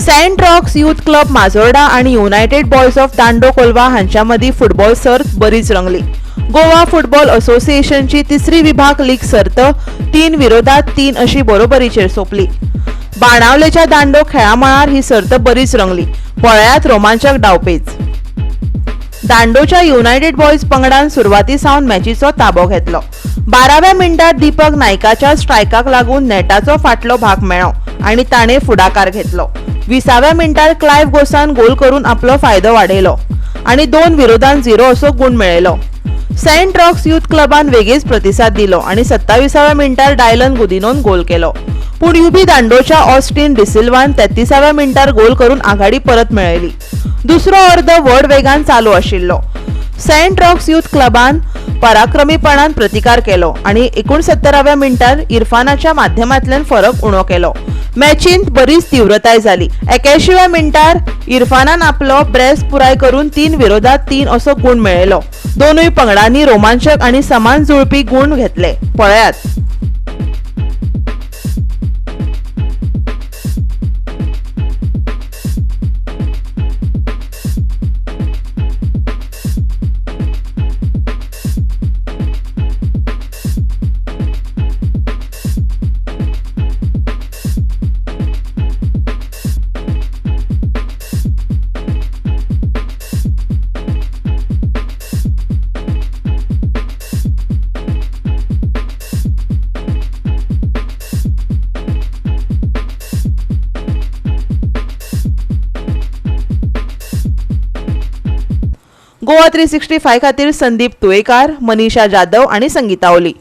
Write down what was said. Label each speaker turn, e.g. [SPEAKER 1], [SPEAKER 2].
[SPEAKER 1] Saint Rocks Youth Club Majorda आणि United boys of दांडोकोल्वा हांच्या मदीं फुटबॉल सर्त बरीच रंगली। गोवा फुटबॉल असोसिएशनची तिसरी विभाग लीग सर्त 3-3 अशी बरोबरीचेर सोंपली। बाणावलेच्या दांडो खेळा मळार ही सर्त बरीच रंगली। पळयात रोमांचक डावपेच। दांडोच्या युनायटेड बॉयज पंगडान सुरवाती सावन मॅचीचो ताबो घेतलो। 12व्या मिनटार दीपक नायकाच्या स्ट्रायकाक लागून नेटाचो फाटलो भाग मेळ्ळो आणि ताणे फुडाकार घेतलो। 20व्या मिनटार क्लाइव गोसान गोल करून आपलो फायदो वाडयलो आणि 2-0 असो गुण मेळयलो। सेंट रॉक्स यूथ क्लबान वेगळीच प्रतिसाद दिलो आणि 27व्या मिनटार डायलन गुदिनोन गोल केलो। पूण युबी दांडोच्या ऑस्टिन डिसिल्वान 33व्या मिनटार गोल करून आघाडी परत मेळयली। दुसरो अर्द व्हड वेगान चालू आशिल्लो। सेंट रॉक्स यूथ क्लबान पराक्रमीपणान प्रतिकार केलो आणि 69व्या मिनटार इरफानाच्या माध्यमांतल्यान फरक उणो केलो। मॅचींत बरीच तीव्रताय जाली। 81व्या मिनटार इरफानान आपलो ब्रेस पुराय करून 3-3 असो गुण मेळयलो। दोनूय पंगडांनी रोमांचक आणि समान जुळपी गुण घेतले। पळयात। GOA365 खातीर संदीप तुयेकार, मनीषा जाधव आणि संगीता ओली।